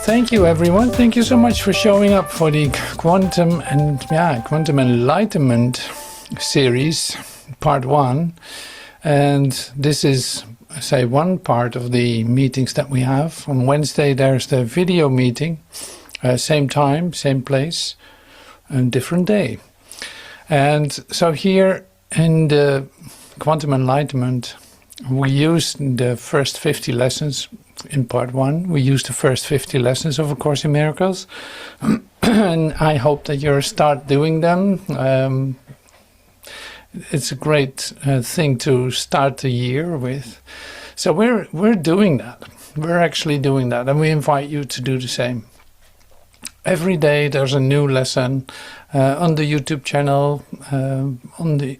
Thank you, everyone. Thank you so much for showing up for the Quantum Enlightenment series, part 1. And this is, say, one part of the meetings that we have. On Wednesday, there's the video meeting, same time, same place, and different day. And so here in the Quantum Enlightenment, we used the first 50 lessons in part 1. We used the first 50 lessons of A Course in Miracles. And I hope that you'll start doing them. It's a great thing to start the year with. So we're doing that. We're actually doing that. And we invite you to do the same. Every day there's a new lesson on the YouTube channel, on the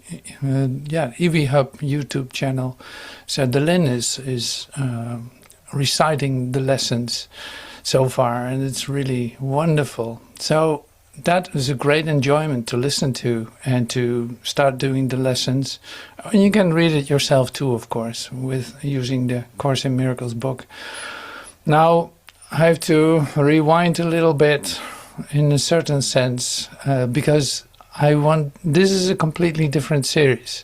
EV Hub YouTube channel. So Delin is reciting the lessons so far, and it's really wonderful. So that is a great enjoyment to listen to and to start doing the lessons. And you can read it yourself too, of course, with using the Course in Miracles book. Now, I have to rewind a little bit in a certain sense, because this is a completely different series.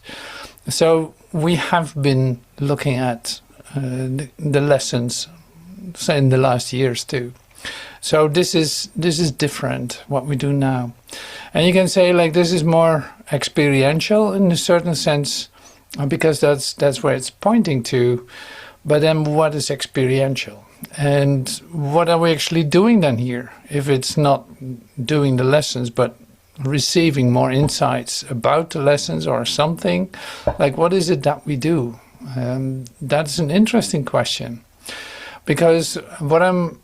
So we have been looking at the lessons, say, in the last years too. So this is different, what we do now. And you can say, like, this is more experiential in a certain sense, because that's where it's pointing to. But then what is experiential? And what are we actually doing then here? If it's not doing the lessons, but receiving more insights about the lessons or something, like, what is it that we do? That's an interesting question, because what I'm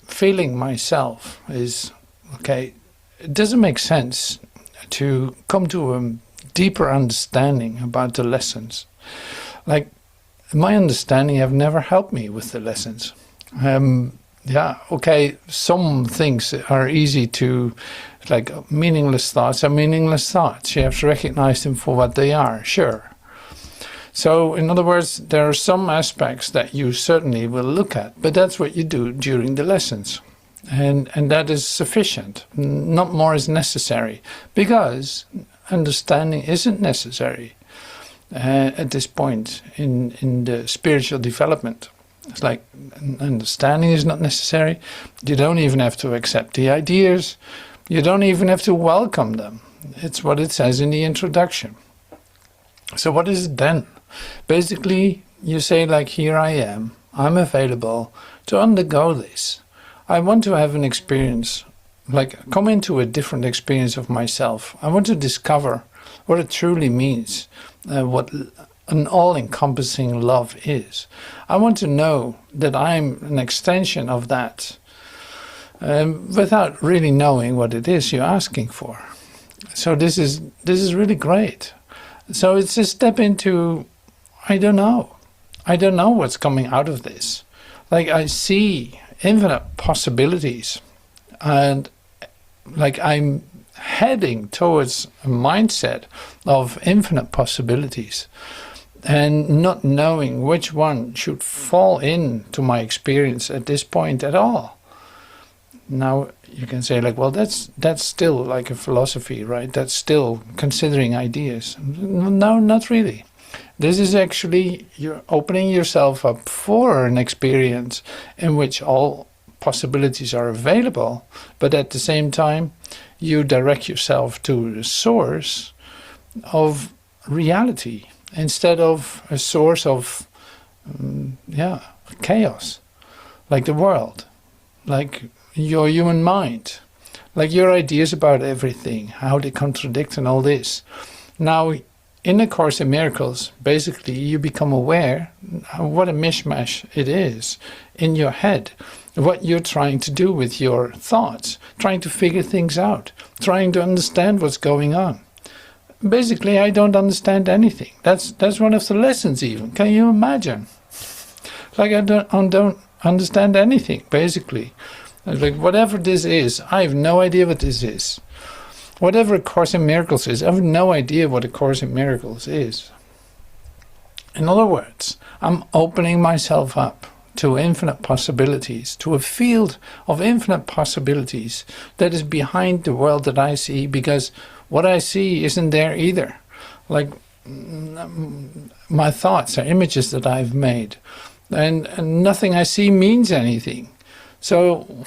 feeling myself is, okay, it doesn't make sense to come to a deeper understanding about the lessons. Like, my understanding have never helped me with the lessons. Okay, some things are easy to, like, meaningless thoughts are meaningless thoughts. You have to recognize them for what they are, sure. So, in other words, there are some aspects that you certainly will look at, but that's what you do during the lessons. And that is sufficient. Not more is necessary, because understanding isn't necessary at this point in the spiritual development. It's like, understanding is not necessary. You don't even have to accept the ideas. You don't even have to welcome them. It's what it says in the introduction. So what is it then? Basically, you say, like, here I am. I'm available to undergo this. I want to have an experience, like, come into a different experience of myself. I want to discover what it truly means, what an all-encompassing love is. I want to know that I'm an extension of that, without really knowing what it is you're asking for. So this is really great. So it's a step into, I don't know what's coming out of this. Like, I see infinite possibilities, and like, I'm heading towards a mindset of infinite possibilities, and not knowing which one should fall into my experience at this point at all. Now you can say, like, well, that's still like a philosophy, right? That's still considering ideas. No, not really. This is actually, you're opening yourself up for an experience in which all possibilities are available, but at the same time you direct yourself to the source of reality instead of a source of chaos, like the world, like your human mind, like your ideas about everything, how they contradict and all this. Now, in A Course in Miracles, basically you become aware of what a mishmash it is in your head, what you're trying to do with your thoughts, trying to figure things out, trying to understand what's going on. Basically, I don't understand anything. That's one of the lessons even. Can you imagine? Like, I don't understand anything, basically. Like, whatever this is, I have no idea what this is. Whatever A Course in Miracles is, I have no idea what A Course in Miracles is. In other words, I'm opening myself up to infinite possibilities, to a field of infinite possibilities that is behind the world that I see, because what I see isn't there either. Like my thoughts are images that I've made, and nothing I see means anything. So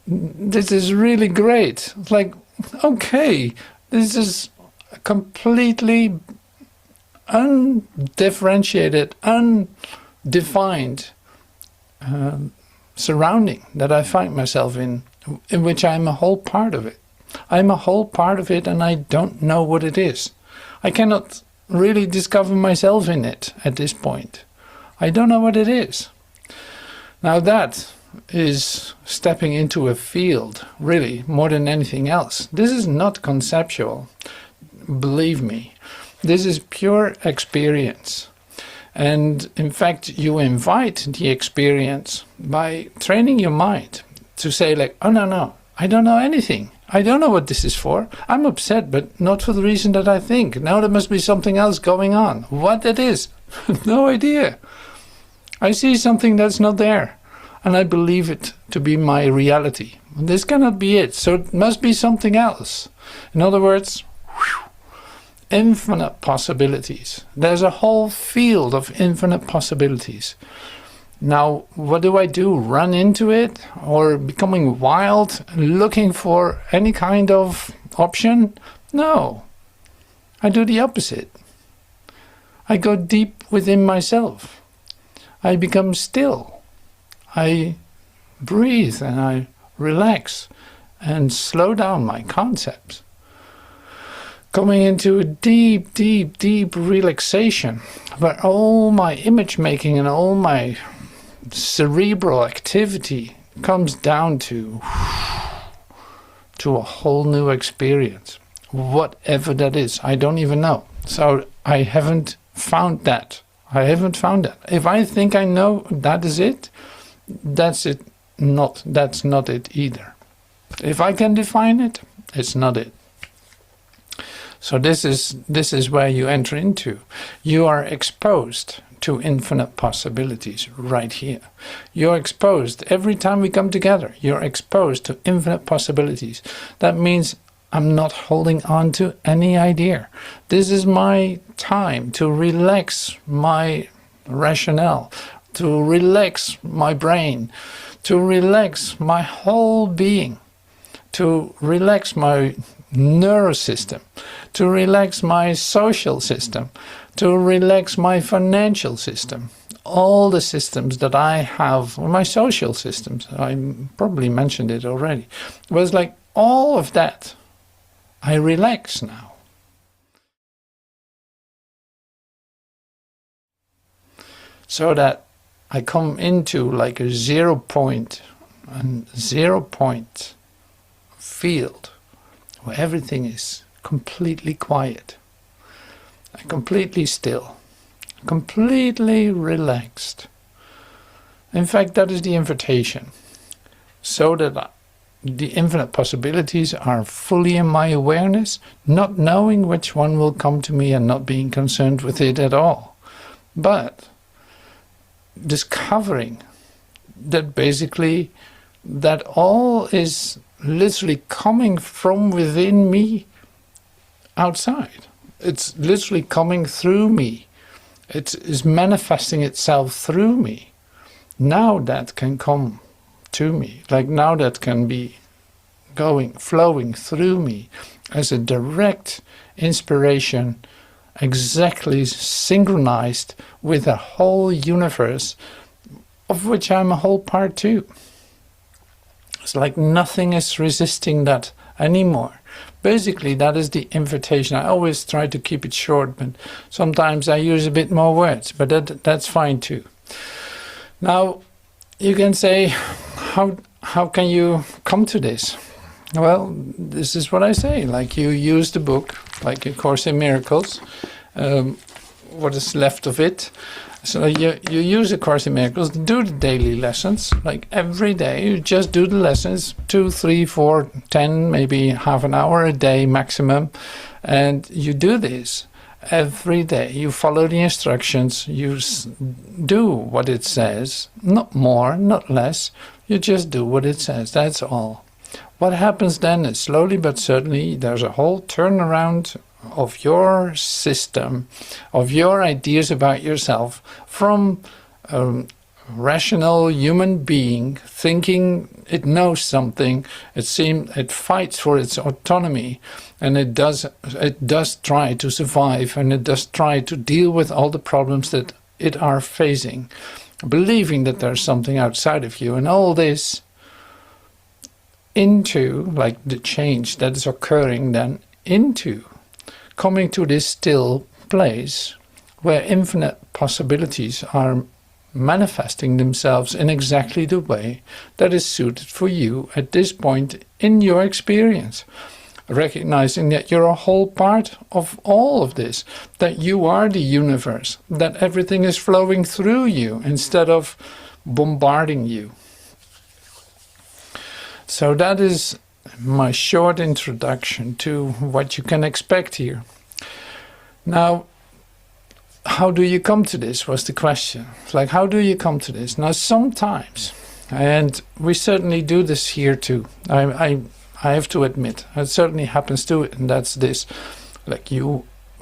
this is really great. It's like, okay, this is a completely undifferentiated, undefined surrounding that I find myself in which I'm a whole part of it. I'm a whole part of it, and I don't know what it is. I cannot really discover myself in it at this point. I don't know what it is. Now that is stepping into a field, really, more than anything else. This is not conceptual, believe me. This is pure experience. And in fact, you invite the experience by training your mind to say like, oh no, I don't know anything. I don't know what this is for. I'm upset, but not for the reason that I think. Now there must be something else going on. What that is, no idea. I see something that's not there, and I believe it to be my reality. This cannot be it, so it must be something else. In other words, infinite possibilities. There's a whole field of infinite possibilities. Now, what do? Run into it, or becoming wild, looking for any kind of option? No. I do the opposite. I go deep within myself. I become still. I breathe and I relax and slow down my concepts. Coming into a deep, deep, deep relaxation where all my image making and all my cerebral activity comes down to a whole new experience. Whatever that is, I don't even know. So I haven't found that. If I think I know that is it, that's it. That's not it either. If I can define it, it's not it. So this is where you enter into. You are exposed to infinite possibilities right here. You're exposed every time we come together. You're exposed to infinite possibilities. That means I'm not holding on to any idea. This is my time to relax my rationale, to relax my brain, to relax my whole being, to relax my neurosystem, to relax my social system, to relax my financial system. All the systems that I have, or my social systems, I probably mentioned it already, was like all of that. I relax now. So that I come into like a 0 point field where everything is completely quiet, completely still, completely relaxed. In fact, that is the invitation, so that the infinite possibilities are fully in my awareness, not knowing which one will come to me and not being concerned with it at all, but discovering that basically that all is literally coming from within me outside. It's literally coming through me. It is manifesting itself through me. Now that can come to me. Like now that can be flowing through me as a direct inspiration, exactly synchronized with a whole universe of which I'm a whole part too. It's like nothing is resisting that anymore. Basically, that is the invitation. I always try to keep it short, but sometimes I use a bit more words, but that's fine too. Now, you can say, how can you come to this? Well, this is what I say. Like you use the book, like A Course in Miracles, what is left of it. So you use A Course in Miracles, do the daily lessons, like every day. You just do the lessons, 2, 3, 4, 10, maybe half an hour a day maximum. And you do this. Every day you follow the instructions, you do what it says, not more, not less, you just do what it says, that's all. What happens then is slowly but certainly there's a whole turnaround of your system, of your ideas about yourself, from a rational human being thinking it knows something, it fights for its autonomy, and it does try to survive, and it does try to deal with all the problems that it are facing, believing that there's something outside of you, and all this into, like the change that is occurring then, into coming to this still place where infinite possibilities are manifesting themselves in exactly the way that is suited for you at this point in your experience. Recognizing that you're a whole part of all of this, that you are the universe, that everything is flowing through you instead of bombarding you. So that is my short introduction to what you can expect here. Now, how do you come to this was the question. It's like, how do you come to this? Now, sometimes, and we certainly do this here too, I have to admit, it certainly happens too, and that's this. Like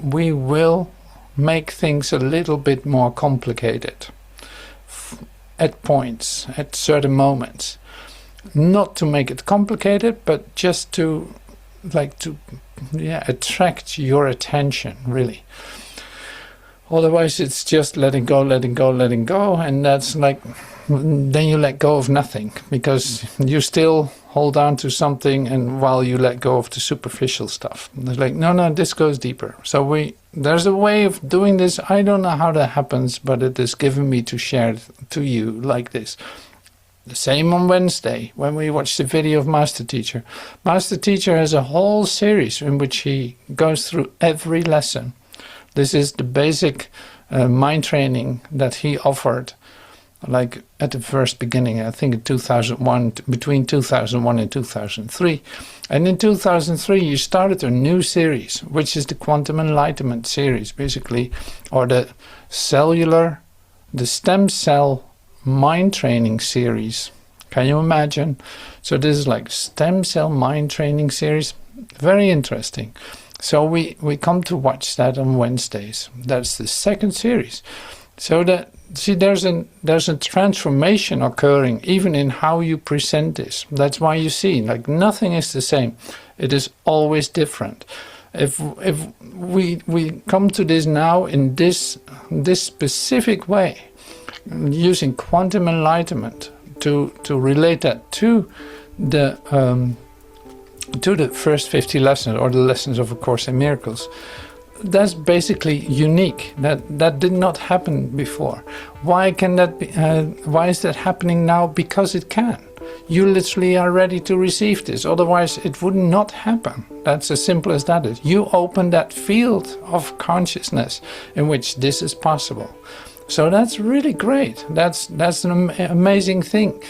we will make things a little bit more complicated at points, at certain moments. Not to make it complicated, but just to attract your attention, really. Otherwise it's just letting go, and that's like, then you let go of nothing, because you still hold on to something, and while you let go of the superficial stuff. It's like, no, this goes deeper. So there's a way of doing this. I don't know how that happens, but it is given me to share it to you like this. The same on Wednesday, when we watch the video of Master Teacher. Master Teacher has a whole series in which he goes through every lesson. This is the basic mind training that he offered, like at the first beginning, I think in 2001, between 2001 and 2003. And in 2003, he started a new series, which is the Quantum Enlightenment series, basically, or the stem cell mind training series. Can you imagine? So this is like stem cell mind training series. Very interesting. So we come to watch that on Wednesdays. That's the second series. So that, see, there's a transformation occurring even in how you present this. That's why you see, like, nothing is the same. It is always different. If we come to this now in this specific way, using quantum enlightenment to relate that to the first 50 lessons, or the lessons of A Course in Miracles, that's basically unique. That did not happen before. Why can that be? Why is that happening now? Because it can. You literally are ready to receive this. Otherwise, it would not happen. That's as simple as that is. You open that field of consciousness in which this is possible. So that's really great. That's an amazing thing.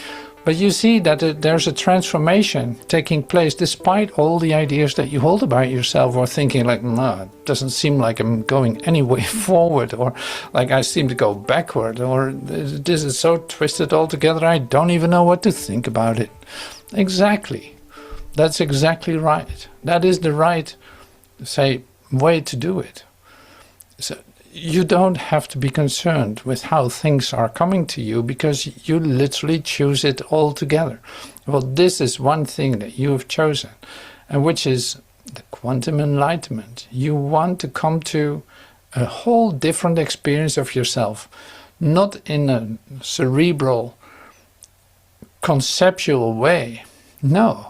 But you see that there's a transformation taking place despite all the ideas that you hold about yourself, or thinking like, no, it doesn't seem like I'm going any way forward, or like I seem to go backward, or this is so twisted altogether, I don't even know what to think about it. Exactly. That's exactly right. That is the right, way to do it. So you don't have to be concerned with how things are coming to you, because you literally choose it all together. Well, this is one thing that you have chosen, and which is the quantum enlightenment. You want to come to a whole different experience of yourself, not in a cerebral, conceptual way. No.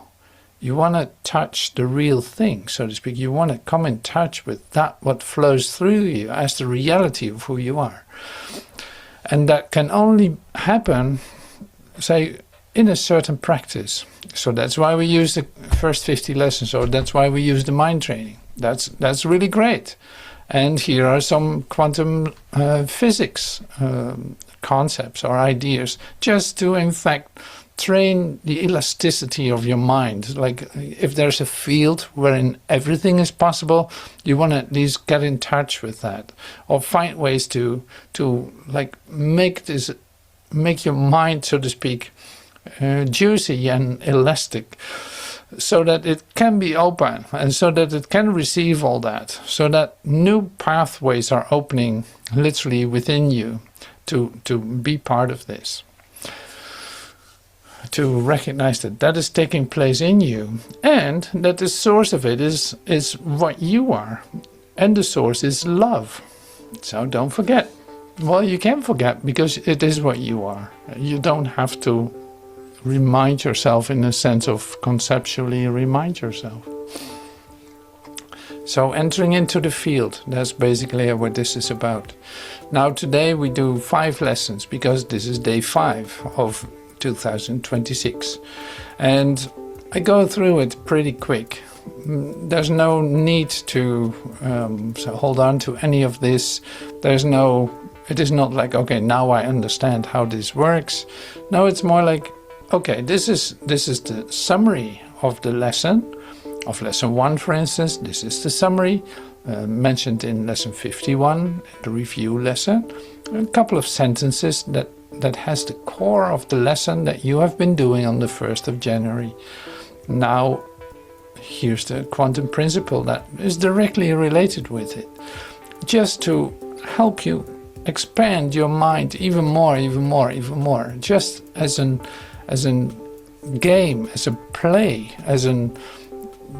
You want to touch the real thing, so to speak. You want to come in touch with that what flows through you as the reality of who you are. And that can only happen, in a certain practice. So that's why we use the first 50 lessons, or that's why we use the mind training. That's really great. And here are some quantum physics concepts or ideas, just to, in fact, train the elasticity of your mind. Like if there's a field wherein everything is possible, you want to at least get in touch with that, or find ways to like make your mind, so to speak, juicy and elastic, so that it can be open and so that it can receive all that, so that new pathways are opening literally within you to be part of this. To recognize that that is taking place in you, and that the source of it is what you are, and the source is love. So don't forget. Well, you can forget because it is what you are. You don't have to remind yourself in a sense of conceptually remind yourself. So entering into the field, that's basically what this is about. Now today we do 5 lessons because this is day 5 of 2026, and I go through it pretty quick. There's no need to so hold on to any of this. It is not like, okay, now I understand how this works. No, it's more like, okay, this is the summary of the lesson, of lesson 1, for instance. This is the summary mentioned in lesson 51, the review lesson. A couple of sentences that has the core of the lesson that you have been doing on the 1st of January. Now, here's the quantum principle that is directly related with it, just to help you expand your mind even more, just as an game, as a play,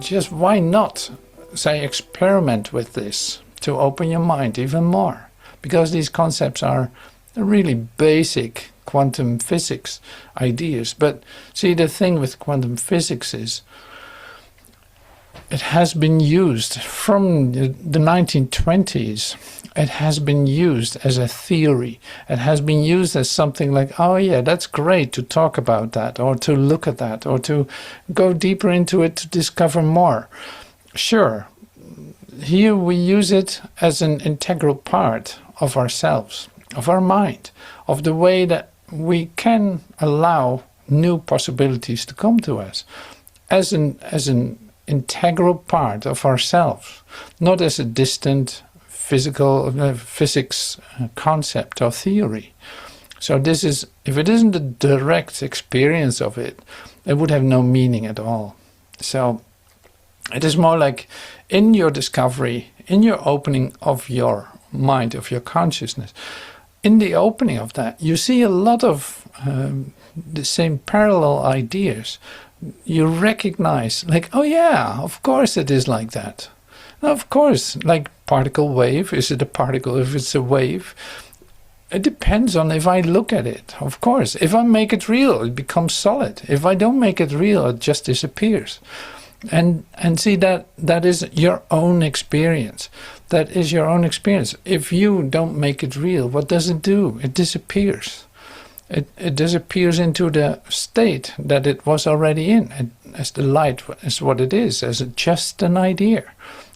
just why not say experiment with this to open your mind even more, because these concepts are really basic quantum physics ideas. But see, the thing with quantum physics is it has been used from the 1920s. It has been used as a theory. It has been used as something like, oh yeah, that's great to talk about that, or to look at that, or to go deeper into it to discover more. Sure, here we use it as an integral part of ourselves, of our mind, of the way that we can allow new possibilities to come to us, as an integral part of ourselves, not as a distant physics concept or theory. So this is, if it isn't a direct experience of it, it would have no meaning at all. So it is more like in your discovery, in your opening of your mind, of your consciousness, in the opening of that, you see a lot of the same parallel ideas. You recognize, like, oh yeah, of course it is like that. Of course, like particle wave, is it a particle if it's a wave? It depends on if I look at it, of course. If I make it real, it becomes solid. If I don't make it real, it just disappears. And see, that is your own experience. That is your own experience. If you don't make it real, what does it do? It disappears. It disappears into the state that it was already in, as the light is what it is, as just an idea,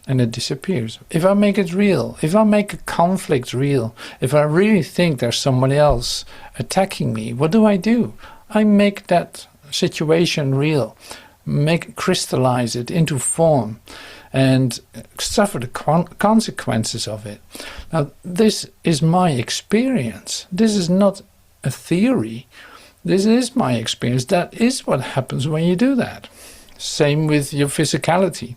and it disappears. If I make it real, if I make a conflict real, if I really think there's somebody else attacking me, what do? I make that situation real, crystallize it into form, and suffer the consequences of it. Now, this is my experience. This is not a theory. This is my experience. That is what happens when you do that. Same with your physicality.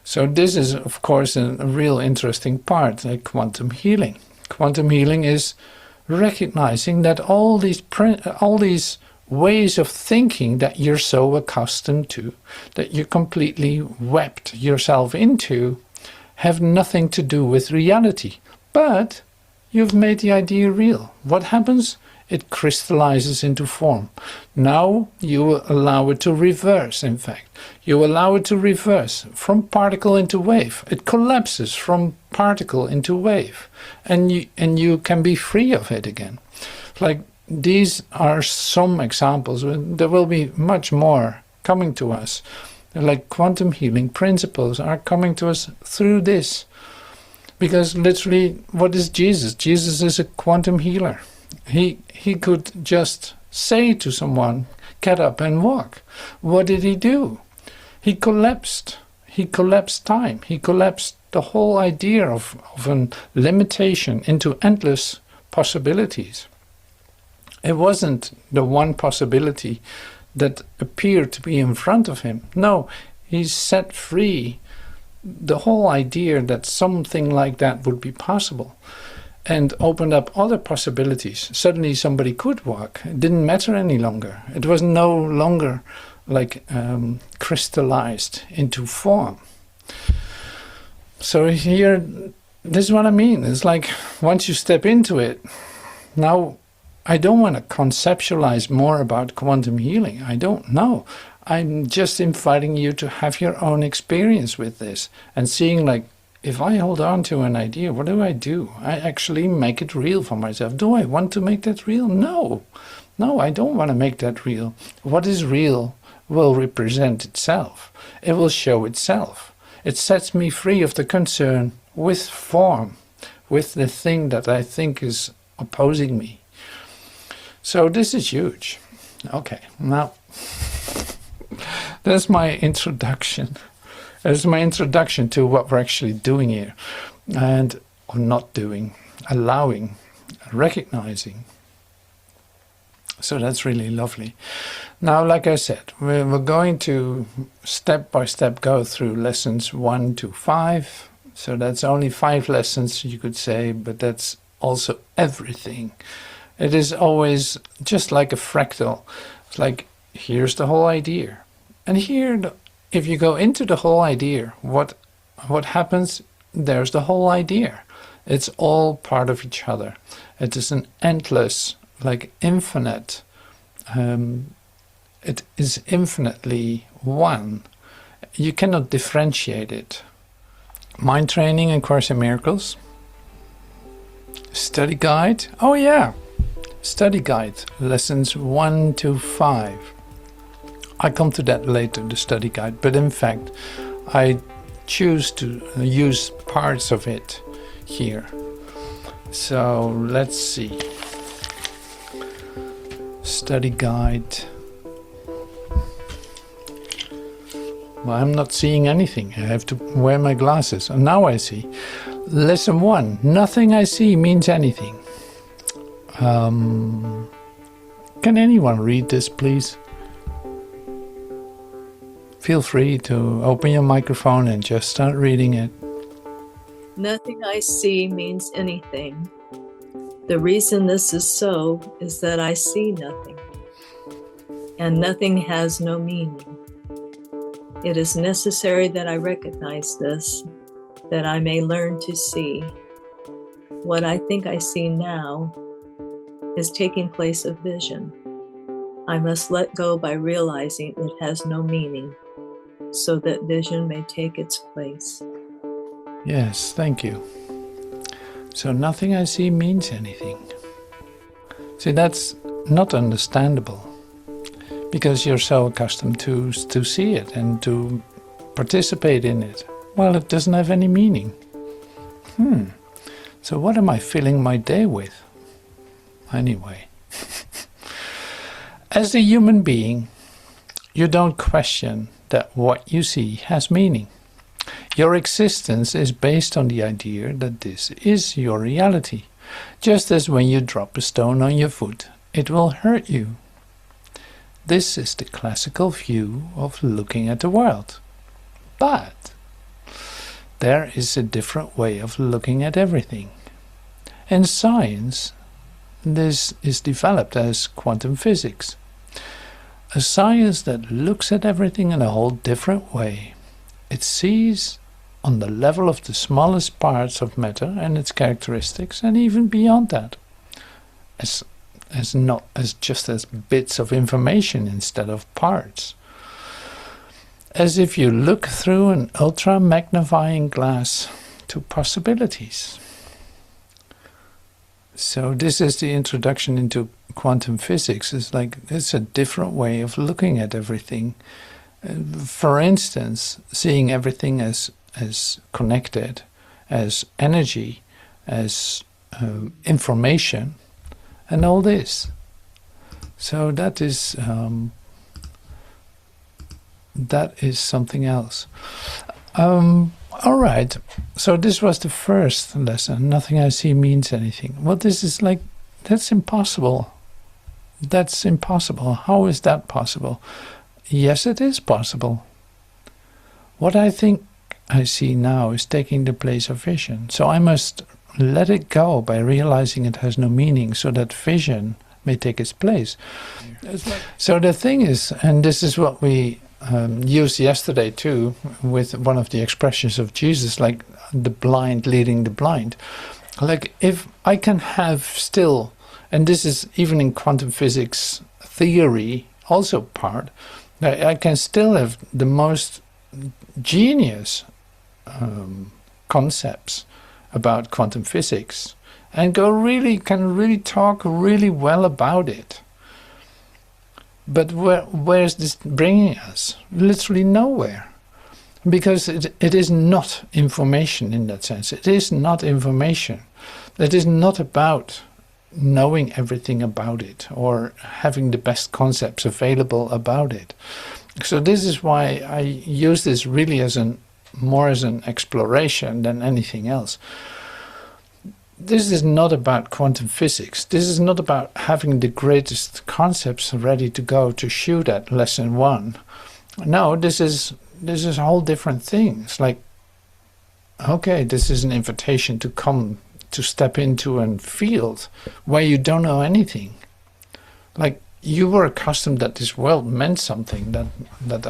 So this is, of course, a real interesting part, like quantum healing. Quantum healing is recognizing that all these ways of thinking that you're so accustomed to, that you completely webbed yourself into, have nothing to do with reality. But you've made the idea real. What happens? It crystallizes into form. Now you allow it to reverse, in fact. You allow it to reverse from particle into wave. It collapses from particle into wave. And you can be free of it again. Like, these are some examples. There will be much more coming to us. Like quantum healing principles are coming to us through this. Because literally, what is Jesus? Jesus is a quantum healer. He could just say to someone, get up and walk. What did he do? He collapsed. He collapsed time. He collapsed the whole idea of a limitation into endless possibilities. It wasn't the one possibility that appeared to be in front of him. No, he set free the whole idea that something like that would be possible and opened up other possibilities. Suddenly somebody could walk. It didn't matter any longer. It was no longer like crystallized into form. So here, this is what I mean. It's like once you step into it, now I don't want to conceptualize more about quantum healing. I don't know. I'm just inviting you to have your own experience with this and seeing, like, if I hold on to an idea, what do? I actually make it real for myself. Do I want to make that real? No. No, I don't want to make that real. What is real will represent itself. It will show itself. It sets me free of the concern with form, with the thing that I think is opposing me. So this is huge. Okay, now that's my introduction. That's my introduction to what we're actually doing here, and or not doing, allowing, recognizing. So that's really lovely. Now, like I said, we're going to step by step go through lessons 1 to 5. So that's only 5 lessons, you could say, but that's also everything. It is always just like a fractal. It's like, here's the whole idea. And here, if you go into the whole idea, what happens? There's the whole idea. It's all part of each other. It is an endless, like infinite. It is infinitely one. You cannot differentiate it. Mind training and Course in Miracles. Study guide. Oh yeah. Study guide, lessons 1 to 5. I come to that later, the study guide, but in fact, I choose to use parts of it here. So let's see. Study guide. Well, I'm not seeing anything. I have to wear my glasses. And now I see. Lesson 1. Nothing I see means anything. Can anyone read this, please? Feel free to open your microphone and just start reading it. Nothing I see means anything. The reason this is so is that I see nothing, and nothing has no meaning. It is necessary that I recognize this, that I may learn to see. What I think I see now is taking place of vision. I must let go by realizing it has no meaning, so that vision may take its place. Yes, thank you. So nothing I see means anything. See, that's not understandable, because you're so accustomed to see it and to participate in it. Well, it doesn't have any meaning. So what am I filling my day with? Anyway. As a human being, you don't question that what you see has meaning. Your existence is based on the idea that this is your reality. Just as when you drop a stone on your foot, it will hurt you. This is the classical view of looking at the world. But there is a different way of looking at everything. In science, this is developed as quantum physics. A science that looks at everything in a whole different way. It sees on the level of the smallest parts of matter and its characteristics, and even beyond that, as just as bits of information instead of parts. As if you look through an ultra magnifying glass to possibilities. So this is the introduction into quantum physics. It's a different way of looking at everything. For instance, seeing everything as connected, as energy, as information, and all this. So that is that is something else. All right. So this was the first lesson. Nothing I see means anything. Well, this is like, that's impossible. That's impossible. How is that possible? Yes, it is possible. What I think I see now is taking the place of vision. So I must let it go by realizing it has no meaning so that vision may take its place. So the thing is, and this is what we used yesterday too, with one of the expressions of Jesus, like the blind leading the blind. Like if I can have still, and this is even in quantum physics theory also part, I can still have the most genius concepts about quantum physics and can really talk really well about it. But where's this bringing us? Literally nowhere. Because it is not information in that sense. It is not information. It is not about knowing everything about it or having the best concepts available about it. So this is why I use this really as more as an exploration than anything else. This is not about quantum physics. This is not about having the greatest concepts ready to go to shoot at lesson 1. No, this is a whole different thing. It's like, okay, this is an invitation to come to step into a field where you don't know anything. Like you were accustomed that this world meant something, that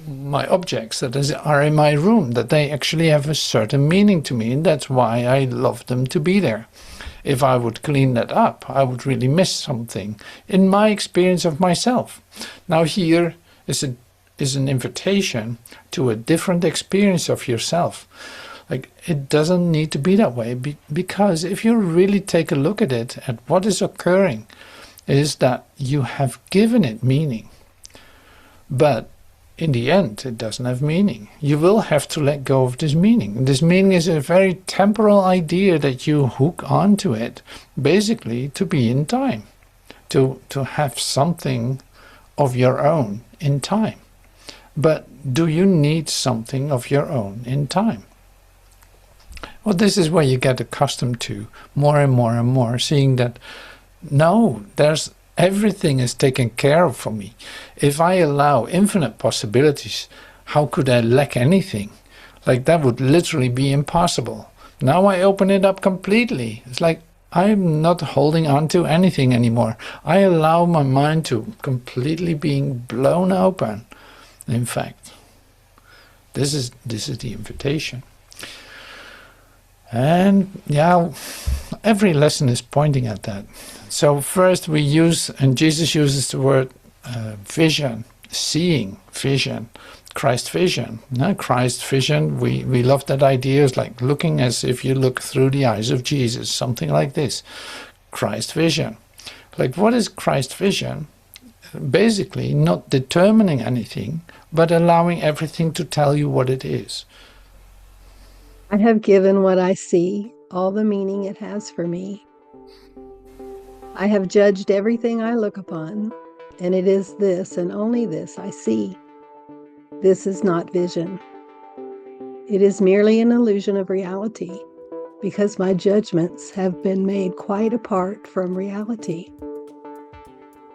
my objects that are in my room, that they actually have a certain meaning to me, and that's why I love them to be there. If I would clean that up, I would really miss something in my experience of myself. Now here is an invitation to a different experience of yourself. Like it doesn't need to be that way, because if you really take a look at it, at what is occurring, is that you have given it meaning. But in the end, it doesn't have meaning. You will have to let go of this meaning. This meaning is a very temporal idea that you hook onto it, basically to be in time, to have something of your own in time. But do you need something of your own in time? Well, this is where you get accustomed to more and more and more, seeing that no, everything is taken care of for me. If I allow infinite possibilities, how could I lack anything? Like that would literally be impossible. Now I open it up completely. It's like I'm not holding on to anything anymore. I allow my mind to completely being blown open. In fact, this is the invitation. And yeah, every lesson is pointing at that. So first we use, and Jesus uses the word vision, seeing, vision, Christ vision. Christ vision, we love that idea. It's like looking as if you look through the eyes of Jesus, something like this. Christ vision. Like what is Christ vision? Basically not determining anything, but allowing everything to tell you what it is. I have given what I see all the meaning it has for me. I have judged everything I look upon, and it is this and only this I see. This is not vision. It is merely an illusion of reality, because my judgments have been made quite apart from reality.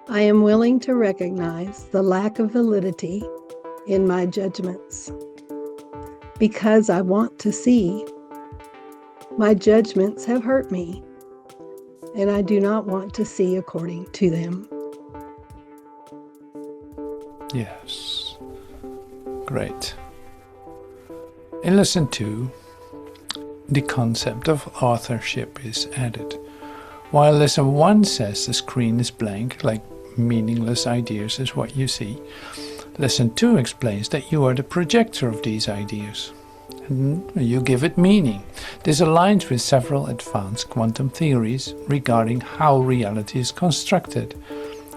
I am willing to recognize the lack of validity in my judgments, because I want to see. My judgments have hurt me, and I do not want to see according to them. Yes. Great. In lesson 2, the concept of authorship is added. While lesson 1 says the screen is blank, like meaningless ideas is what you see, lesson 2 explains that you are the projector of these ideas. And you give it meaning. This aligns with several advanced quantum theories regarding how reality is constructed.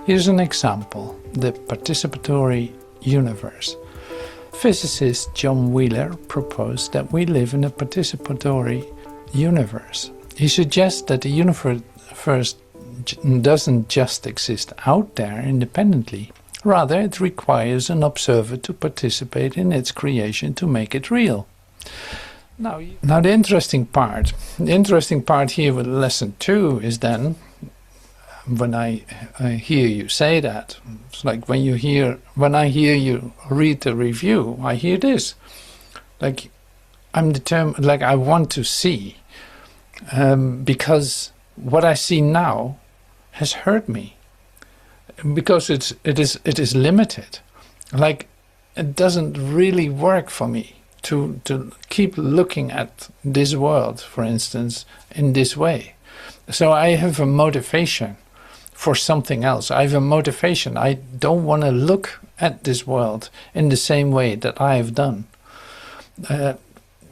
Here's an example: the participatory universe. Physicist John Wheeler proposed that we live in a participatory universe. He suggests that the universe doesn't just exist out there independently, Rather, it requires an observer to participate in its creation to make it real. Now the interesting part here with lesson 2 is then, when I hear you say that, it's like when I hear you read the review, I hear this. Like, I'm determined, like I want to see, because what I see now has hurt me. Because it is limited. Like, it doesn't really work for me to keep looking at this world, for instance, in this way. So I have a motivation for something else. I have a motivation. I don't want to look at this world in the same way that I have done.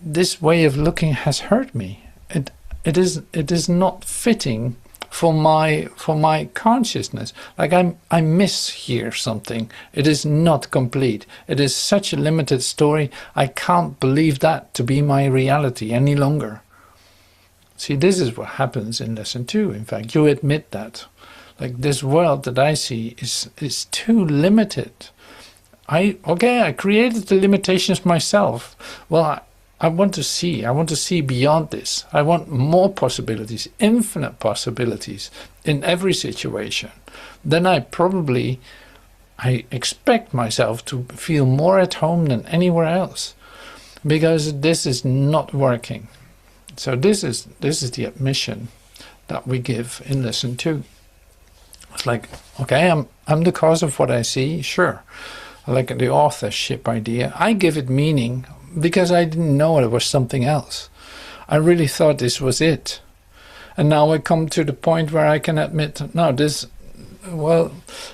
This way of looking has hurt me. It is not fitting for my consciousness. Like, I miss here something. It is not complete. It is such a limited story. I can't believe that to be my reality any longer. See, this is what happens in lesson 2. In fact, you admit that. Like, this world that I see is too limited. I created the limitations myself. Well, I want to see beyond this. I want more possibilities, infinite possibilities in every situation. Then I expect myself to feel more at home than anywhere else, because this is not working. So this is the admission that we give in lesson 2. It's like, okay, I'm the cause of what I see, sure. Like the authorship idea, I give it meaning because I didn't know it was something else. I really thought this was it. And now I come to the point where I can admit, no, it's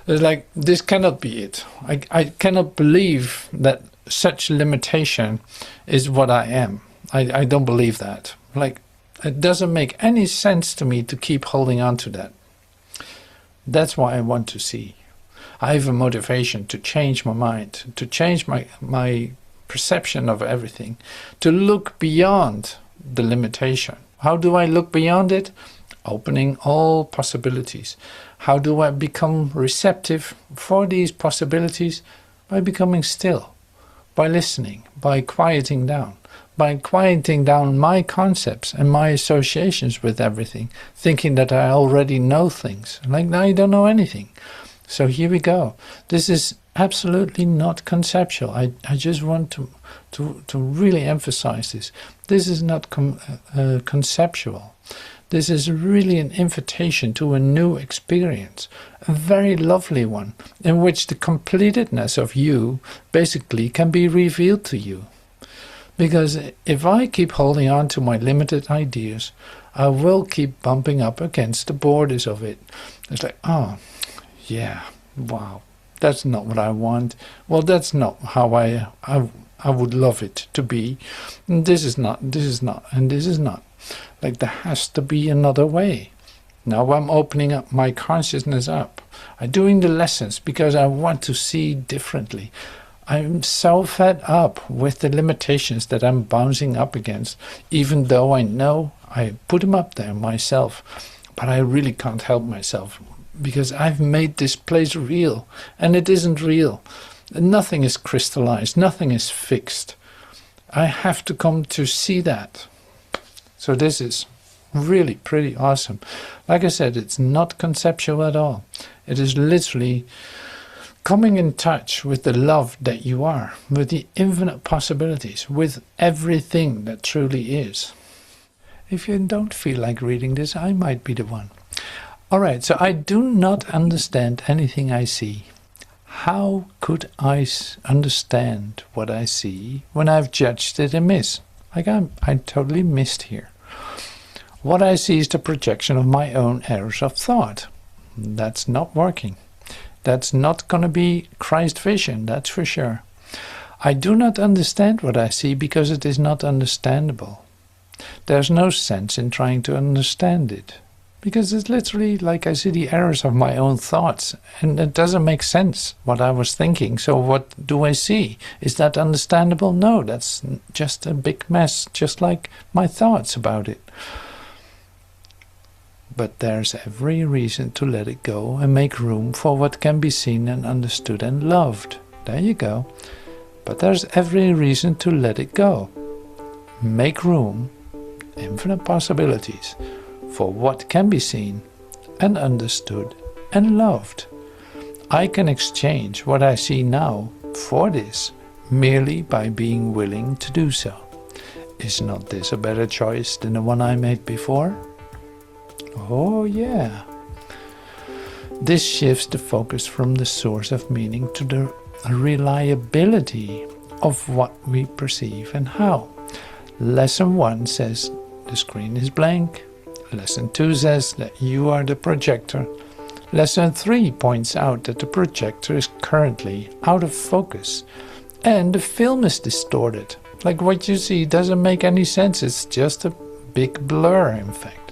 like, this cannot be it. I cannot believe that such limitation is what I am. I don't believe that. Like, it doesn't make any sense to me to keep holding on to that. That's why I want to see. I have a motivation to change my mind, to change my perception of everything, to look beyond the limitation. How do I look beyond it? Opening all possibilities. How do I become receptive for these possibilities? By becoming still, by listening, by quieting down my concepts and my associations with everything, thinking that I already know things. Like, I don't know anything. So here we go. This is absolutely not conceptual. I just want to really emphasize this. This is not conceptual. This is really an invitation to a new experience, a very lovely one, in which the completedness of you basically can be revealed to you. Because if I keep holding on to my limited ideas, I will keep bumping up against the borders of it. It's like, oh, yeah, wow, that's not what I want. Well, that's not how I would love it to be. And this is not, and this is not. Like, there has to be another way. Now I'm opening up my consciousness up. I'm doing the lessons because I want to see differently. I'm so fed up with the limitations that I'm bouncing up against, even though I know I put them up there myself. But I really can't help myself, because I've made this place real, and it isn't real. Nothing is crystallized, nothing is fixed. I have to come to see that. So this is really pretty awesome. Like I said, it's not conceptual at all. It is literally coming in touch with the love that you are, with the infinite possibilities, with everything that truly is. If you don't feel like reading this, I might be the one. Alright, so I do not understand anything I see. How could I understand what I see when I've judged it amiss? Like, I'm totally missed here. What I see is the projection of my own errors of thought. That's not working. That's not going to be Christ vision, that's for sure. I do not understand what I see because it is not understandable. There's no sense in trying to understand it, because it's literally like I see the errors of my own thoughts, and it doesn't make sense what I was thinking. So what do I see? Is that understandable? No, that's just a big mess, just like my thoughts about it. but there's every reason to let it go and make room for what can be seen and understood and loved. There you go. But there's every reason to let it go. Make room, infinite possibilities, for what can be seen and understood and loved. I can exchange what I see now for this merely by being willing to do so. Is not this a better choice than the one I made before? Oh yeah. This shifts the focus from the source of meaning to the reliability of what we perceive and how. Lesson 1 says the screen is blank. Lesson 2 says that you are the projector. Lesson 3 points out that the projector is currently out of focus and the film is distorted. Like what you see doesn't make any sense, it's just a big blur in fact.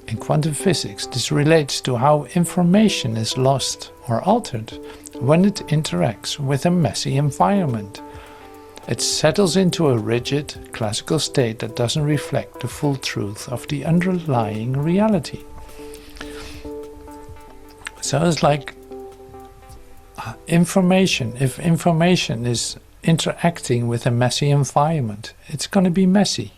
In quantum physics, this relates to how information is lost or altered when it interacts with a messy environment. It settles into a rigid, classical state that doesn't reflect the full truth of the underlying reality. So it's like information. If information is interacting with a messy environment, it's going to be messy.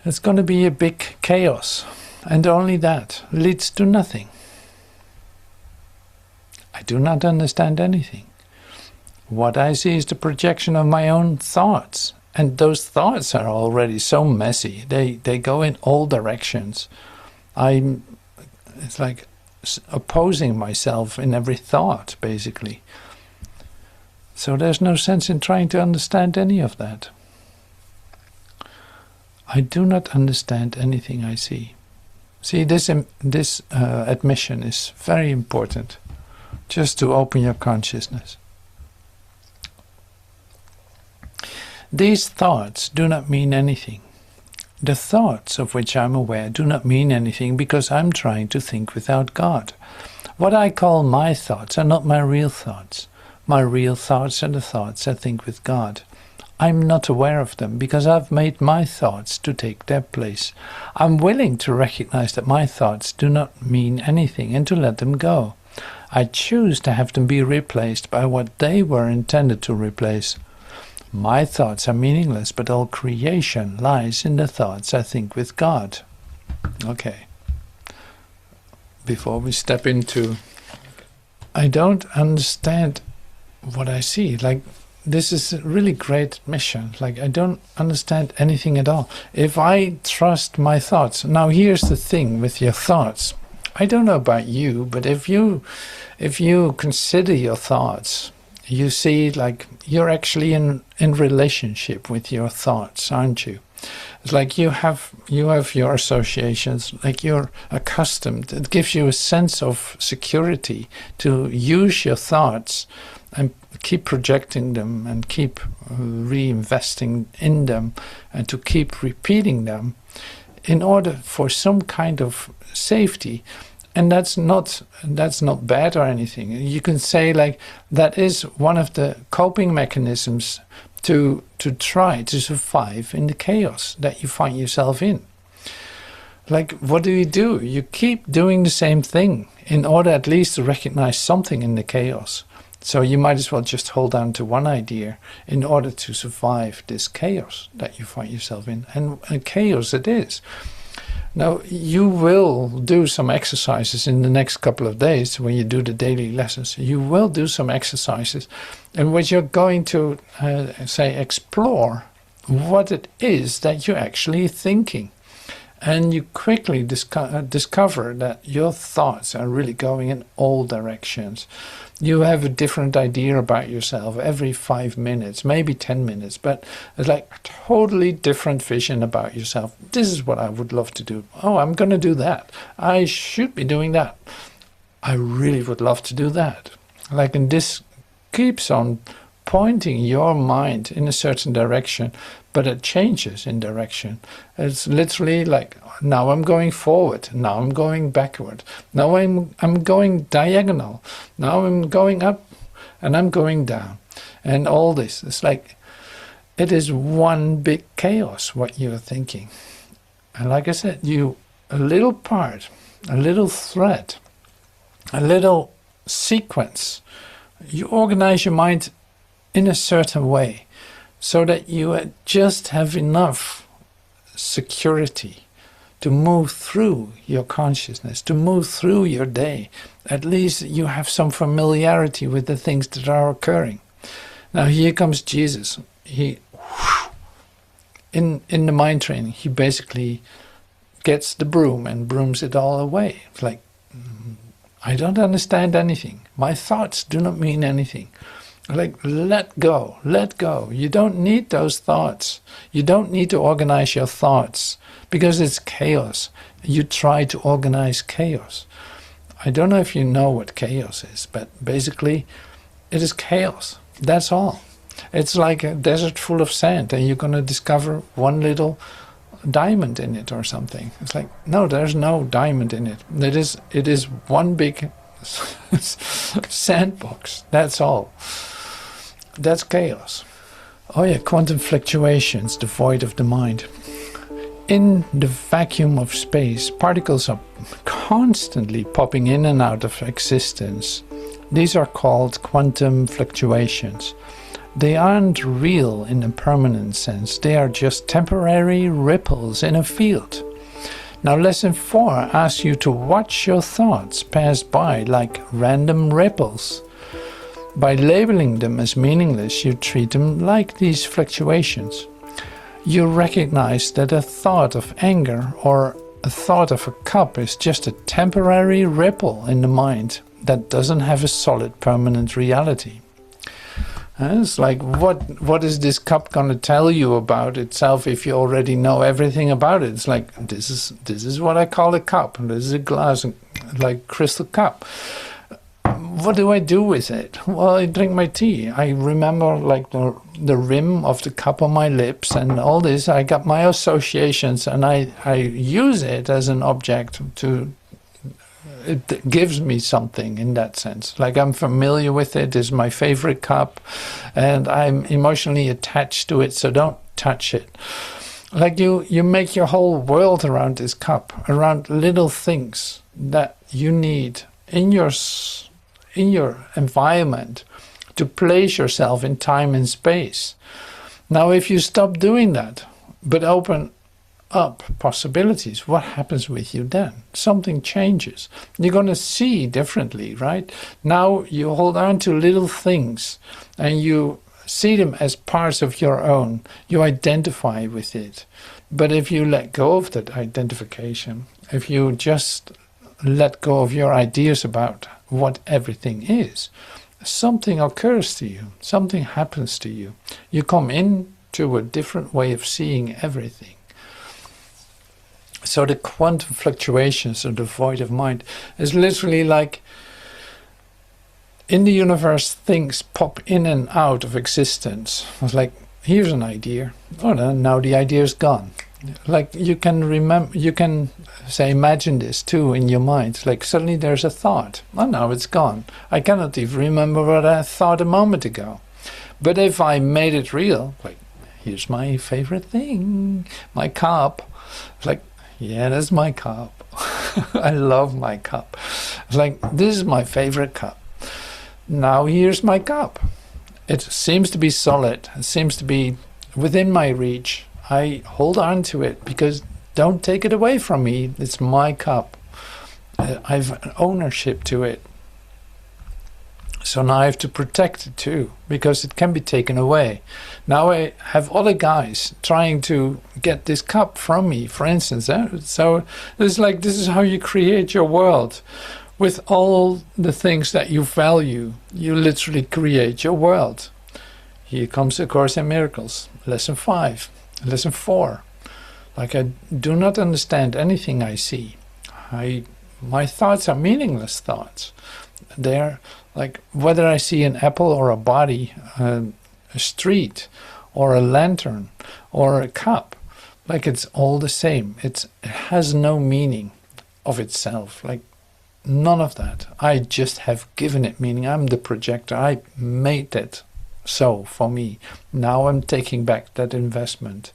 It's going to be a big chaos, and only that leads to nothing. I do not understand anything. What I see is the projection of my own thoughts, and those thoughts are already so messy. They go in all directions. It's like opposing myself in every thought, basically. So there's no sense in trying to understand any of that. I do not understand anything I see. See, this admission is very important, just to open your consciousness. These thoughts do not mean anything. The thoughts of which I'm aware do not mean anything because I'm trying to think without God. What I call my thoughts are not my real thoughts. My real thoughts are the thoughts I think with God. I'm not aware of them because I've made my thoughts to take their place. I'm willing to recognize that my thoughts do not mean anything and to let them go. I choose to have them be replaced by what they were intended to replace. My thoughts are meaningless, but all creation lies in the thoughts I think with God. Okay. Before we step into... I don't understand what I see. Like, this is a really great mission. Like, I don't understand anything at all. If I trust my thoughts... Now, here's the thing with your thoughts. I don't know about you, but if you consider your thoughts... You see, like, you're actually in relationship with your thoughts, aren't you? It's like you have your associations, like you're accustomed. It gives you a sense of security to use your thoughts and keep projecting them and keep reinvesting in them and to keep repeating them in order for some kind of safety. And that's not bad or anything. You can say, like, that is one of the coping mechanisms to try to survive in the chaos that you find yourself in. Like, what do? You keep doing the same thing in order at least to recognize something in the chaos. So you might as well just hold on to one idea in order to survive this chaos that you find yourself in. And chaos it is. Now, you will do some exercises in the next couple of days when you do the daily lessons. You will do some exercises in which you're going to, explore what it is that you're actually thinking. And you quickly discover that your thoughts are really going in all directions. You have a different idea about yourself every 5 minutes, maybe 10 minutes, but it's like a totally different vision about yourself. This is what I would love to do. Oh, I'm going to do that. I should be doing that. I really would love to do that. Like, and this keeps on pointing your mind in a certain direction, but it changes in direction. It's literally like, now I'm going forward, now I'm going backward, now I'm going diagonal, now I'm going up and I'm going down. And all this, it's like, it is one big chaos what you're thinking. And like I said, a little part, a little thread, a little sequence, you organize your mind in a certain way so that you just have enough security to move through your consciousness, to move through your day. At least you have some familiarity with the things that are occurring. Now here comes Jesus. He, in the mind training, he basically gets the broom and brooms it all away. It's like, I don't understand anything. My thoughts do not mean anything. Like, let go, let go. You don't need those thoughts. You don't need to organize your thoughts because it's chaos. You try to organize chaos. I don't know if you know what chaos is, but basically it is chaos. That's all. It's like a desert full of sand and you're going to discover one little diamond in it or something. It's like, no, there's no diamond in it. It is one big sandbox. That's all. That's chaos. Oh yeah, quantum fluctuations, the void of the mind. In the vacuum of space, particles are constantly popping in and out of existence. These are called quantum fluctuations. They aren't real in a permanent sense. They are just temporary ripples in a field. Now lesson 4 asks you to watch your thoughts pass by like random ripples. By labeling them as meaningless, you treat them like these fluctuations. You recognize that a thought of anger or a thought of a cup is just a temporary ripple in the mind that doesn't have a solid permanent reality. It's like, what is this cup going to tell you about itself if you already know everything about it? It's like, this is what I call a cup, and this is a glass, like crystal cup. What do I do with it? Well, I drink my tea. I remember like the rim of the cup on my lips and all this. I got my associations and I use it as an object to, it gives me something in that sense. Like I'm familiar with it, it's my favorite cup and I'm emotionally attached to it, so don't touch it. Like you make your whole world around this cup, around little things that you need in your environment to place yourself in time and space. Now, if you stop doing that, but open up possibilities, what happens with you then? Something changes. You're going to see differently, right? Now you hold on to little things and you see them as parts of your own. You identify with it. But if you let go of that identification, if you just let go of your ideas about what everything is, something occurs to you, something happens to you. You come into a different way of seeing everything. So the quantum fluctuations of the void of mind is literally like in the universe things pop in and out of existence. It's like, here's an idea. Oh, now the idea is gone. Like you can remember, you can say, imagine this too in your mind. Like suddenly there's a thought. Oh, now it's gone. I cannot even remember what I thought a moment ago. But if I made it real, like, here's my favorite thing, my cup. It's like, yeah, that's my cup. I love my cup. It's like, this is my favorite cup. Now here's my cup. It seems to be solid. It seems to be within my reach. I hold on to it because don't take it away from me. It's my cup. I've an ownership to it. So now I have to protect it too, because it can be taken away. Now I have other guys trying to get this cup from me, for instance. So it's like, this is how you create your world. With all the things that you value, you literally create your world. Here comes A Course in Miracles, lesson 5. Lesson 4, like I do not understand anything I see. My thoughts are meaningless thoughts. They're like whether I see an apple or a body, a street or a lantern or a cup, like it's all the same. It has no meaning of itself, like none of that. I just have given it meaning. I'm the projector. I made it so for me. Now I'm taking back that investment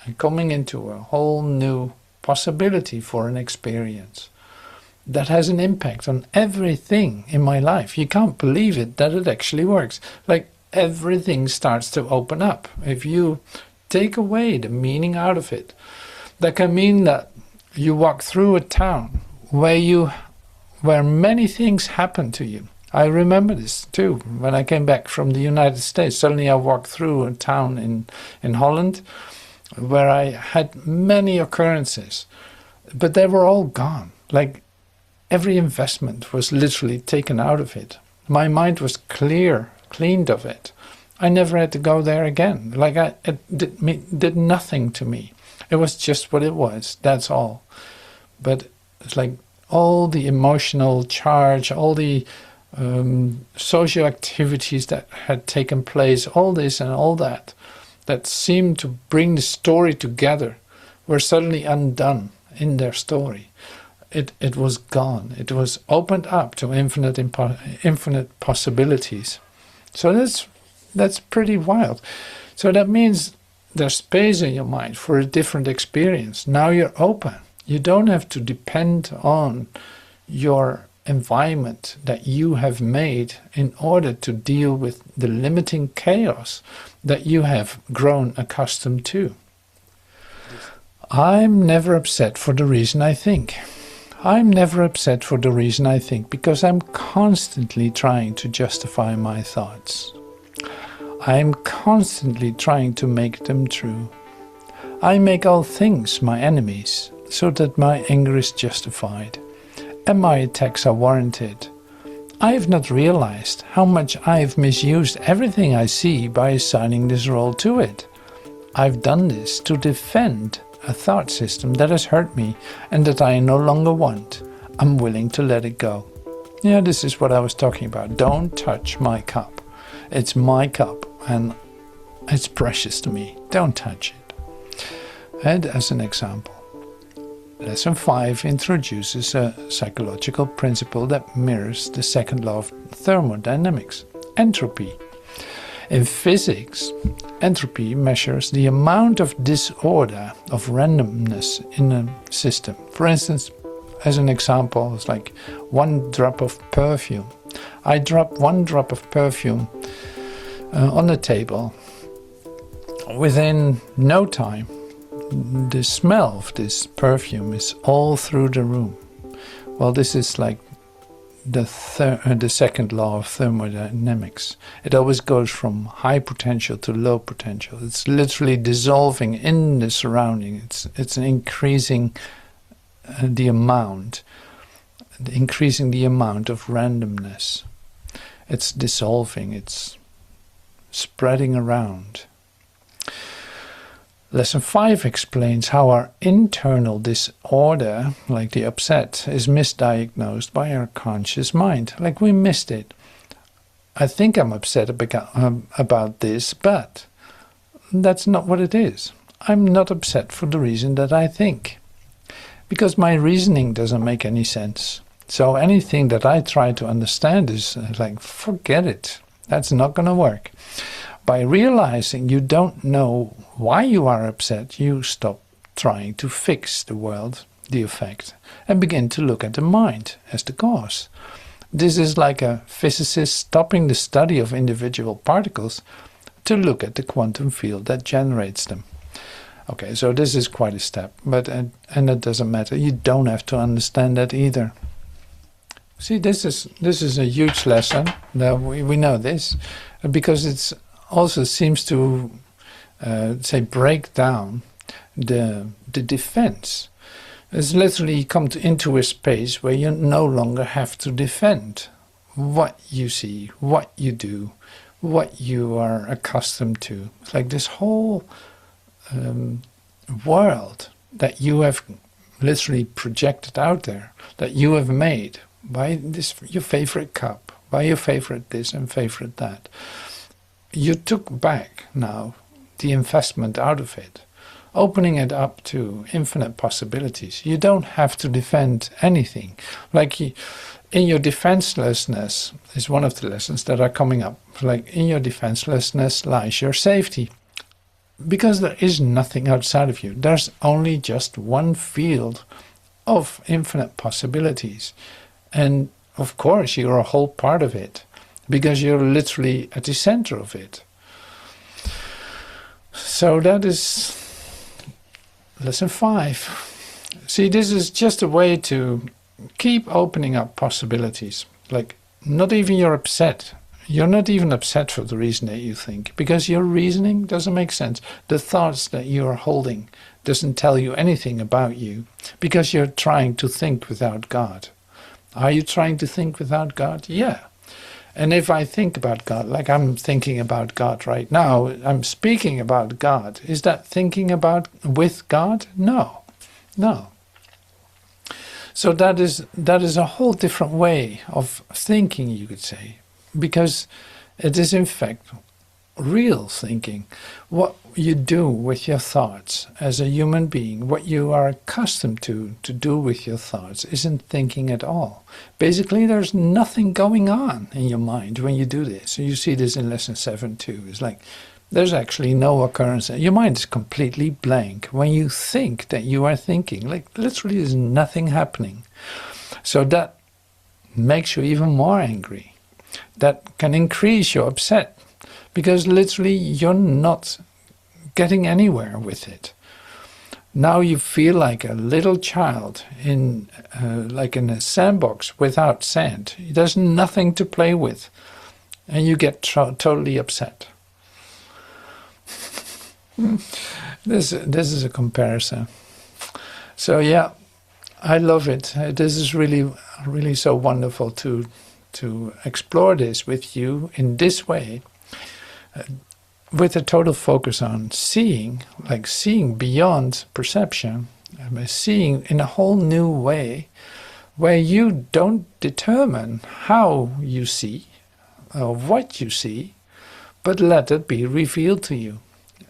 and coming into a whole new possibility for an experience that has an impact on everything in my life. You can't believe it that it actually works. Like everything starts to open up. If you take away the meaning out of it, that can mean that you walk through a town where many things happen to you. I remember this too. When I came back from the United States, suddenly I walked through a town in Holland where I had many occurrences, but they were all gone. Like every investment was literally taken out of it. My mind was cleaned of it. I never had to go there again. Like it did nothing to me. It was just what it was. That's all. But it's like all the emotional charge, all the social activities that had taken place, all this and all that seemed to bring the story together, were suddenly undone in their story. It was gone. It was opened up to infinite possibilities. So that's pretty wild. So that means there's space in your mind for a different experience. Now you're open. You don't have to depend on your environment that you have made in order to deal with the limiting chaos that you have grown accustomed to. I'm never upset for the reason I think. I'm never upset for the reason I think, because I'm constantly trying to justify my thoughts. I'm constantly trying to make them true. I make all things my enemies, so that my anger is justified, and my attacks are warranted. I have not realized how much I have misused everything I see by assigning this role to it. I've done this to defend a thought system that has hurt me and that I no longer want. I'm willing to let it go. Yeah, this is what I was talking about. Don't touch my cup. It's my cup and it's precious to me. Don't touch it. And as an example, Lesson 5 introduces a psychological principle that mirrors the second law of thermodynamics, entropy. In physics, entropy measures the amount of disorder, of randomness in a system. For instance, as an example, it's like one drop of perfume. I drop one drop of perfume on the table. Within no time, the smell of this perfume is all through the room. Well, this is like the second law of thermodynamics. It always goes from high potential to low potential. It's literally dissolving in the surrounding. It's increasing the amount of randomness. It's dissolving. It's spreading around. Lesson 5 explains how our internal disorder, like the upset, is misdiagnosed by our conscious mind. Like we missed it. I think I'm upset about this, but that's not what it is. I'm not upset for the reason that I think, because my reasoning doesn't make any sense. So anything that I try to understand is like, forget it. That's not going to work. By realizing you don't know why you are upset, you stop trying to fix the world, the effect, and begin to look at the mind as the cause. This is like a physicist stopping the study of individual particles to look at the quantum field that generates them. Okay, so this is quite a step, but and it doesn't matter. You don't have to understand that either. See, this is a huge lesson. Now we know this because it's also seems to break down the defense. It's literally come into a space where you no longer have to defend what you see, what you do, what you are accustomed to. It's like this whole world that you have literally projected out there, that you have made by your favorite cup, by your favorite this and favorite that. You took back now the investment out of it, opening it up to infinite possibilities. You don't have to defend anything. Like in your defenselessness is one of the lessons that are coming up. Like in your defenselessness lies your safety. because there is nothing outside of you. There's only just one field of infinite possibilities. And of course, you're a whole part of it, because you're literally at the center of it. So that is lesson 5. See, this is just a way to keep opening up possibilities. Like, not even you're upset. You're not even upset for the reason that you think, because your reasoning doesn't make sense. The thoughts that you're holding doesn't tell you anything about you, because you're trying to think without God. Are you trying to think without God? Yeah. And if I think about God, like I'm thinking about God right now, I'm speaking about God. Is that thinking about with God? No. No. So that is a whole different way of thinking, you could say, because it is in fact real thinking. What you do with your thoughts as a human being, what you are accustomed to do with your thoughts, isn't thinking at all. Basically, there's nothing going on in your mind when you do this. So you see this in lesson 7 too. It's like there's actually no occurrence. Your mind is completely blank when you think that you are thinking. Like literally there's nothing happening. So that makes you even more angry. That can increase your upset, because literally you're not getting anywhere with it. Now you feel like a little child in a sandbox without sand. There's nothing to play with, and you get totally upset. This is a comparison. So yeah, I love it. This is really so wonderful to explore this with you in this way, with a total focus on seeing, like seeing beyond perception, seeing in a whole new way, where you don't determine how you see or what you see, but let it be revealed to you.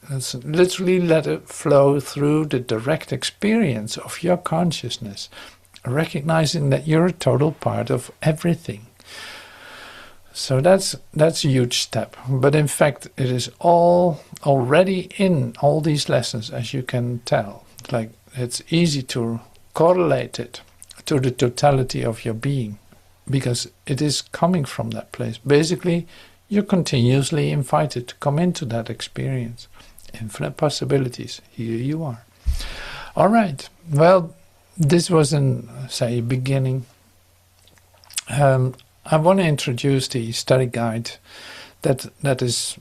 It's literally let it flow through the direct experience of your consciousness, recognizing that you're a total part of everything. So that's a huge step. But in fact, it is all already in all these lessons, as you can tell. Like it's easy to correlate it to the totality of your being, because it is coming from that place. Basically, you're continuously invited to come into that experience. Infinite possibilities. Here you are. All right. Well, this was a beginning. I want to introduce the study guide that is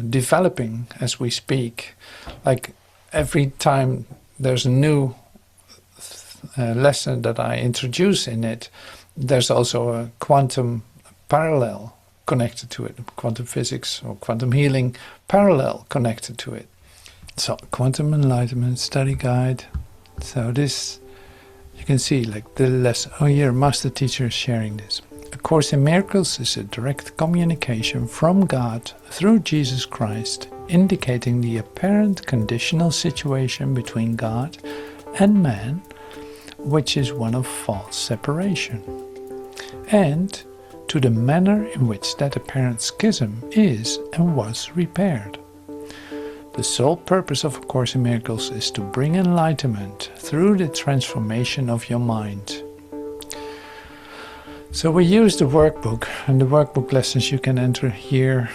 developing as we speak. Like every time there's a new lesson that I introduce in it, there's also a quantum parallel connected to it, quantum physics or quantum healing parallel connected to it. So Quantum Enlightenment study guide. So this, you can see like the lesson. Oh, here, Master Teacher is sharing this. A Course in Miracles is a direct communication from God through Jesus Christ, indicating the apparent conditional situation between God and man, which is one of false separation, and to the manner in which that apparent schism is and was repaired. The sole purpose of A Course in Miracles is to bring enlightenment through the transformation of your mind. So we use the workbook, and the workbook lessons you can enter here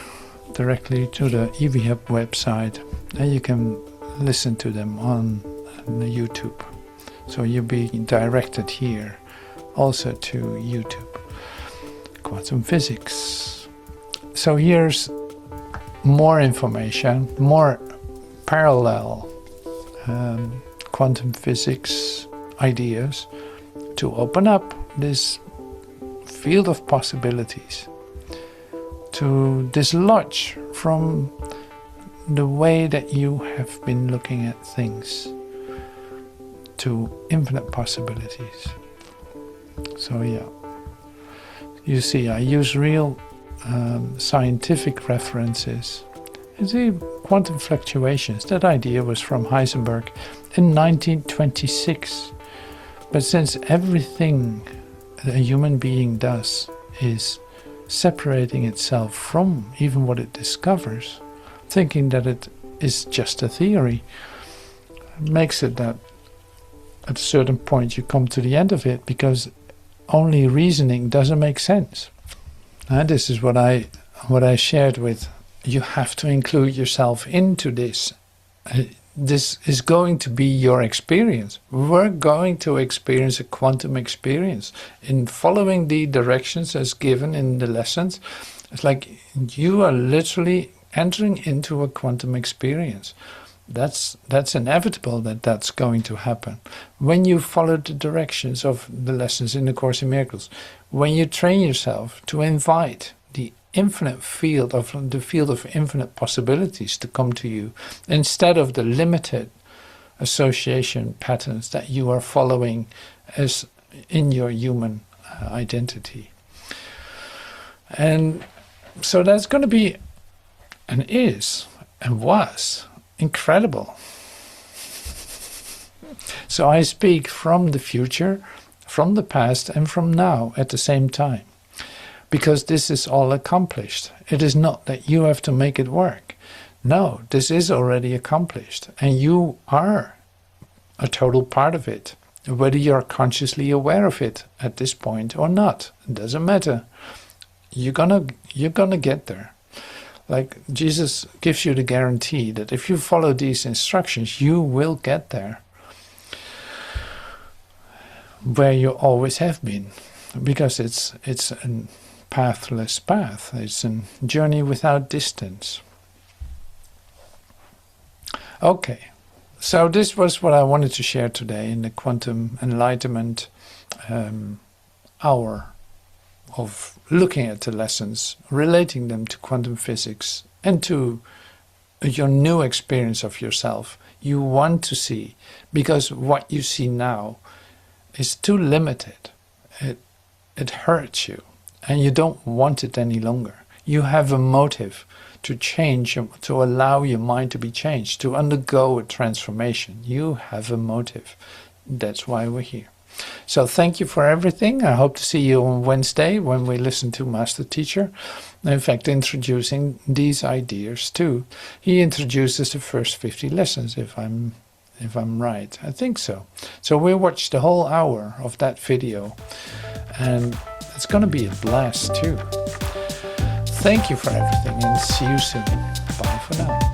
directly to the EVHub website, and you can listen to them on the YouTube. So you'll be directed here also to YouTube. Quantum physics. So here's more information, more parallel quantum physics ideas to open up this field of possibilities, to dislodge from the way that you have been looking at things to infinite possibilities. So yeah. You see, I use real scientific references. You see, quantum fluctuations, that idea was from Heisenberg in 1926. But since everything a human being does is separating itself from even what it discovers, thinking that it is just a theory. It makes it that at a certain point you come to the end of it, because only reasoning doesn't make sense. And this is what I shared with you. Have to include yourself into this. This is going to be your experience. We're going to experience a quantum experience in following the directions as given in the lessons. It's like you are literally entering into a quantum experience. That's inevitable that that's going to happen. When you follow the directions of the lessons in the Course in Miracles, when you train yourself to invite the infinite field of infinite possibilities to come to you, instead of the limited association patterns that you are following as in your human identity. And so that's going to be, and is, and was incredible. So I speak from the future, from the past, and from now at the same time, because this is all accomplished. It is not that you have to make it work. No, this is already accomplished, and you are a total part of it, whether you're consciously aware of it at this point or not. It doesn't matter. You're gonna get there. Like Jesus gives you the guarantee that if you follow these instructions, you will get there, where you always have been, because it's a pathless path. It's a journey without distance. Okay, so this was what I wanted to share today in the Quantum Enlightenment hour of looking at the lessons, relating them to quantum physics and to your new experience of yourself. You want to see, because what you see now is too limited. It hurts you, and you don't want it any longer. You have a motive to change, to allow your mind to be changed, to undergo a transformation. You have a motive. That's why we're here. So thank you for everything. I hope to see you on Wednesday when we listen to Master Teacher. In fact, introducing these ideas too. He introduces the first 50 lessons, if I'm right. I think so. So we'll watch the whole hour of that video, and it's going to be a blast too. Thank you for everything, and see you soon. Bye for now.